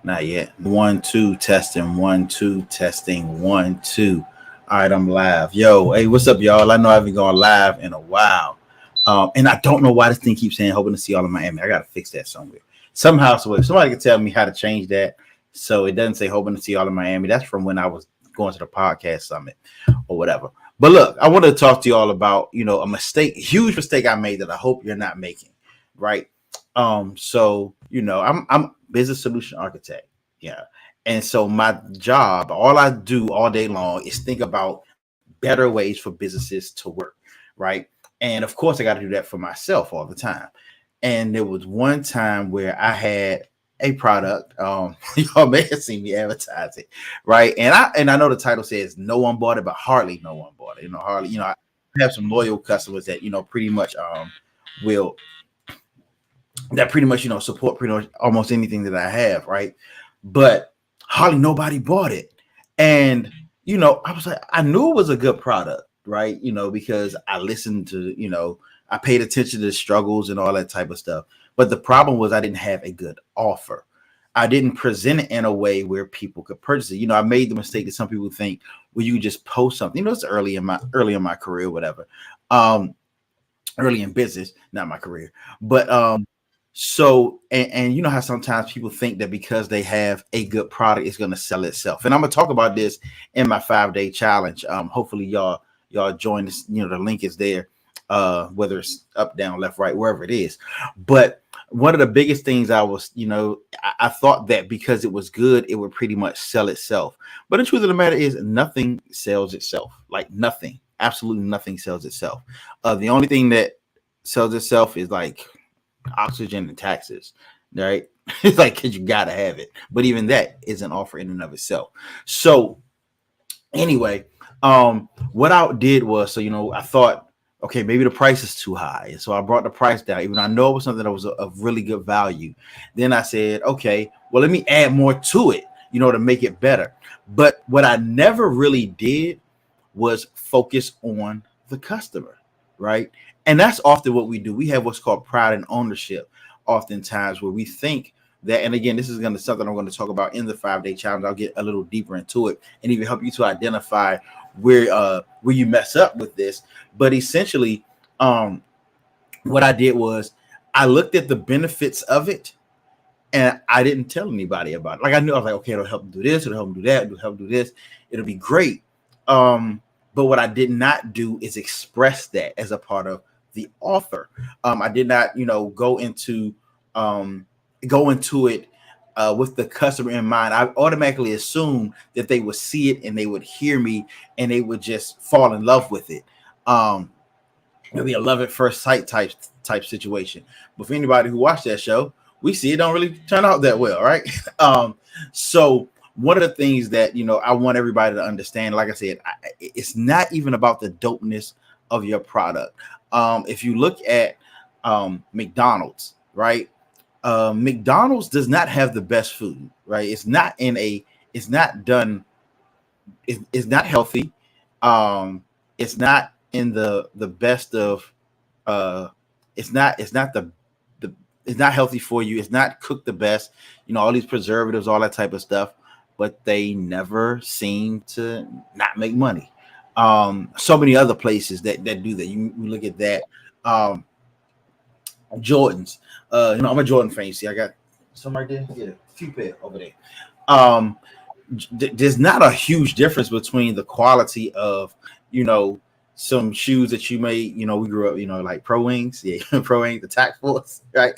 Not yet. 1, 2, testing. 1, 2, testing. 1, 2. All right, I'm live. Yo, hey, what's up, y'all? I know I haven't gone live in a while. And I don't know why this thing keeps saying hoping to see y'all in Miami. I gotta fix that somewhere. Somehow, so if somebody can tell me how to change that so it doesn't say hoping to see y'all in Miami. That's from when I was going to the podcast summit or whatever. But look, I want to talk to y'all about, a mistake, huge mistake I made that I hope you're not making, right? I'm business solution architect. Yeah. And so my job, all I do all day long is think about better ways for businesses to work, right? And of course, I got to do that for myself all the time. And there was one time where I had a product. Y'all may have seen me advertise it, right? And I know the title says no one bought it, but hardly no one bought it. Hardly. I have some loyal customers that pretty much will that pretty much support pretty much almost anything that I have, right? But hardly nobody bought it. And I was like, I knew it was a good product, right? Because I listened to, I paid attention to the struggles and all that type of stuff. But the problem was I didn't have a good offer. I didn't present it in a way where people could purchase it. I made the mistake that some people think, well, you just post something. It's early in my career, whatever. Early in business, not my career. But so, and you know how sometimes people think that because they have a good product, it's going to sell itself. And I'm going to talk about this in my 5-day challenge. Hopefully y'all join this. The link is there, whether it's up, down, left, right, wherever it is. But one of the biggest things I was, I thought that because it was good, it would pretty much sell itself. But the truth of the matter is nothing sells itself. Like nothing, absolutely nothing sells itself. The only thing that sells itself is like oxygen and taxes, right? It's like, cause you gotta have it, but even that is an offer in and of itself. So anyway, what I did was, I thought, okay, maybe the price is too high, and so I brought the price down, even though I know it was something that was of really good value. Then I said, okay, well, let me add more to it, to make it better. But what I never really did was focus on the customer, right? And that's often what we do. We have what's called pride and ownership oftentimes, where we think that, and again, this is something I'm going to talk about in the 5-day challenge. I'll get a little deeper into it and even help you to identify where you mess up with this. But essentially, what I did was I looked at the benefits of it and I didn't tell anybody about it. Like I knew, I was like, okay, it'll help them do this, it'll help them do that, it'll help them do this, it'll be great. But what I did not do is express that as a part of the offer. I did not, go into it with the customer in mind. I automatically assumed that they would see it and they would hear me and they would just fall in love with it. It'll be a love at first sight type situation. But for anybody who watched that show, we see it don't really turn out that well, right? So one of the things that I want everybody to understand, like I said, it's not even about the dopeness of your product. If you look at McDonald's, right? McDonald's does not have the best food, right? It's not done. It's not healthy. It's not in the best of. It's not healthy for you. It's not cooked the best. All these preservatives, all that type of stuff. But they never seem to not make money. So many other places that do that. You look at that. Jordans. I'm a Jordan fan. See, I got some right there. Yeah, a few pair over there. There's not a huge difference between the quality of, some shoes that you may, we grew up, like Pro Wings, Pro Wings, the Tac Force, right?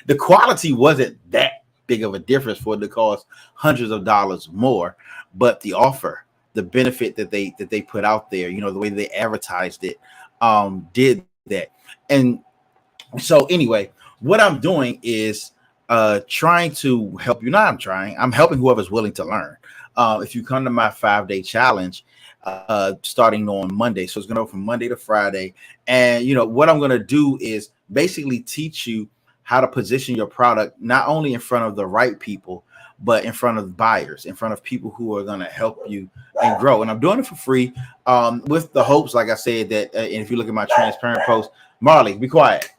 The quality wasn't that big of a difference for it to cost hundreds of dollars more, but the offer, the benefit that they put out there, the way they advertised it, did that. And so anyway, what I'm doing is trying to help you. I'm helping whoever's willing to learn. If you come to my 5-day challenge, starting on Monday, so it's going to go from Monday to Friday, and what I'm going to do is basically teach you how to position your product not only in front of the right people, but in front of buyers, in front of people who are going to help you and grow. And I'm doing it for free, with the hopes, like I said, that and if you look at my transparent post, Marley, be quiet.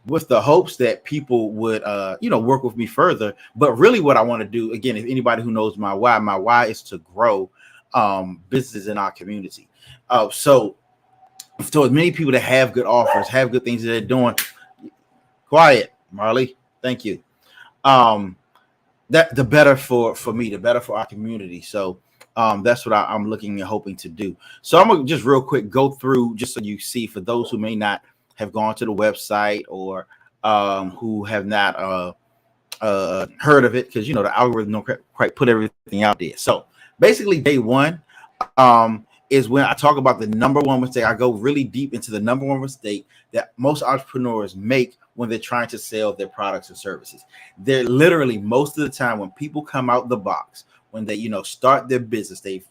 with the hopes that people would work with me further. But really what I want to do, again, if anybody who knows my why is to grow businesses in our community. So as many people that have good offers, have good things that they're doing. Quiet, Marley. Thank you. Um, that the better for me, the better for our community. So that's what I'm looking and hoping to do. So I'm gonna just real quick go through just so you see, for those who may not have gone to the website, or who have not heard of it, because the algorithm don't quite put everything out there. So basically, day one is when I talk about the number one mistake. I go really deep into the number one mistake that most entrepreneurs make when they're trying to sell their products and services. They're literally, most of the time, when people come out the box, when they start their business, they've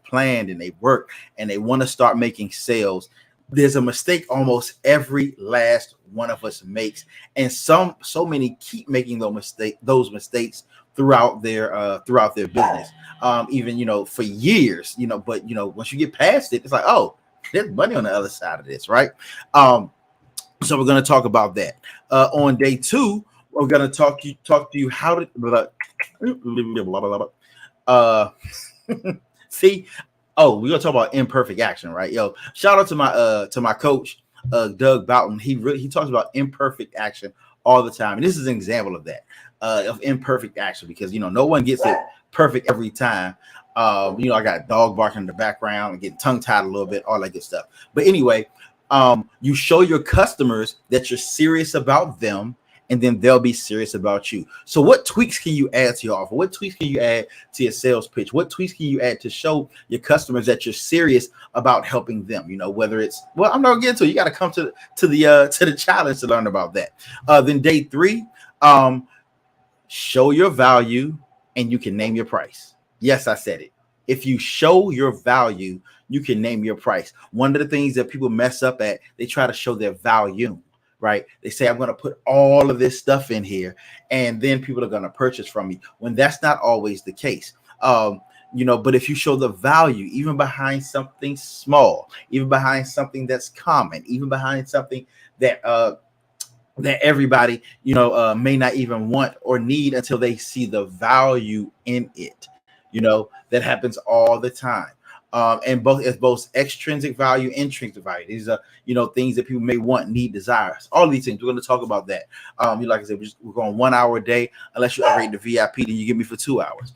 planned and they've worked and they want to start making sales. There's a mistake almost every last one of us makes, and so many keep making those mistakes throughout their business, even for years. But once you get past it, it's like, oh, there's money on the other side of this, right? So we're going to talk about that on day two. We're going to talk to you how to see. Oh, we're gonna talk about imperfect action, right? Yo, shout out to my coach, Doug Boughton. He talks about imperfect action all the time, and this is an example of that, of imperfect action, because no one gets it perfect every time. I got a dog barking in the background and getting tongue tied a little bit, all that good stuff. But anyway, you show your customers that you're serious about them, and then they'll be serious about you. So what tweaks can you add to your offer? What tweaks can you add to your sales pitch? What tweaks can you add to show your customers that you're serious about helping them? Whether it's, well, I'm not gonna get into it. You got to come to the challenge to learn about that. Then day three, show your value and you can name your price. Yes, I said it. If you show your value, you can name your price. One of the things that people mess up at, they try to show their value. Right? They say, I'm going to put all of this stuff in here, and then people are going to purchase from me, when that's not always the case. But if you show the value, even behind something small, even behind something that's common, even behind something that everybody, may not even want or need until they see the value in it. That happens all the time. And both extrinsic value, intrinsic value. These are, things that people may want, need, desires. All of these things. We're going to talk about that. Like I said, we're going 1 hour a day. Unless you upgrade the VIP, then you get me for 2 hours.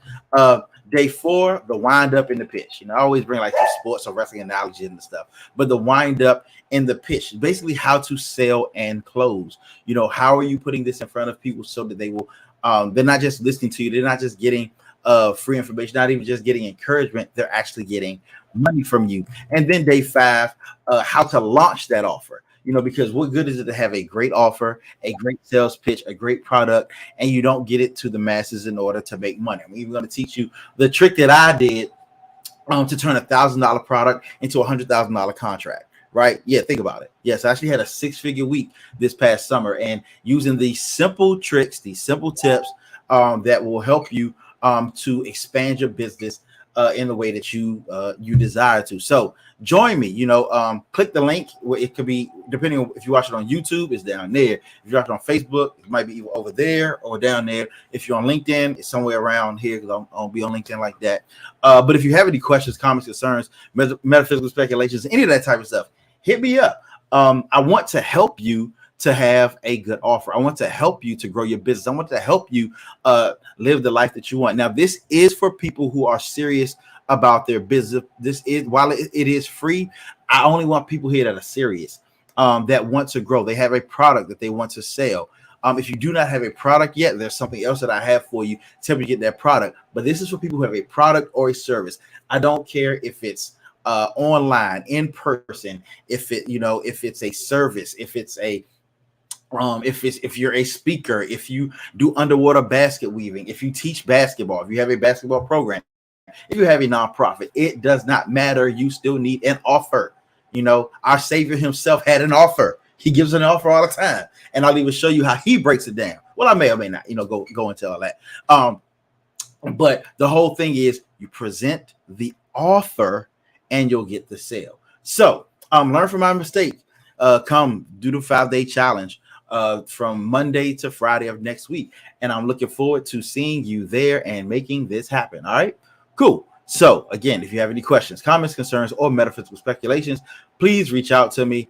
Day four, the wind up and the pitch. I always bring like the sports or wrestling analogy and stuff. But the wind up and the pitch, basically how to sell and close. How are you putting this in front of people so that they will, they're not just listening to you. They're not just getting free information, not even just getting encouragement, they're actually getting money from you. And then day five, how to launch that offer. Because what good is it to have a great offer, a great sales pitch, a great product, and you don't get it to the masses in order to make money? I'm even going to teach you the trick that I did to turn $1,000 product into $100,000 contract. Right? Yeah, think about it. Yes, I actually had a 6-figure week this past summer, and using these simple tricks, these simple tips that will help you to expand your business in the way that you desire to. So join me. Click the link. It could be, depending on if you watch it on YouTube, it's down there. If you watch it on Facebook, it might be over there or down there. If you're on LinkedIn, it's somewhere around here, because I'll be on LinkedIn like that. But if you have any questions, comments, concerns, metaphysical speculations, any of that type of stuff, hit me up. I want to help you to have a good offer. I want to help you to grow your business. I want to help you live the life that you want. Now, this is for people who are serious about their business. This is, while it is free, I only want people here that are serious, that want to grow. They have a product that they want to sell. If you do not have a product yet, there's something else that I have for you to help you get that product. But this is for people who have a product or a service. I don't care if it's online, in person, if it's a service, if it's a if you're a speaker, if you do underwater basket weaving, if you teach basketball, if you have a basketball program, if you have a nonprofit, it does not matter. You still need an offer. Our Savior himself had an offer. He gives an offer all the time, and I'll even show you how he breaks it down. Well, I may or may not, go into all that. But the whole thing is, you present the offer and you'll get the sale. So learn from my mistake. Come do the 5-day challenge. from Monday to Friday of next week. And I'm looking forward to seeing you there and making this happen. All right, cool. So again, if you have any questions, comments, concerns, or metaphysical speculations, please reach out to me.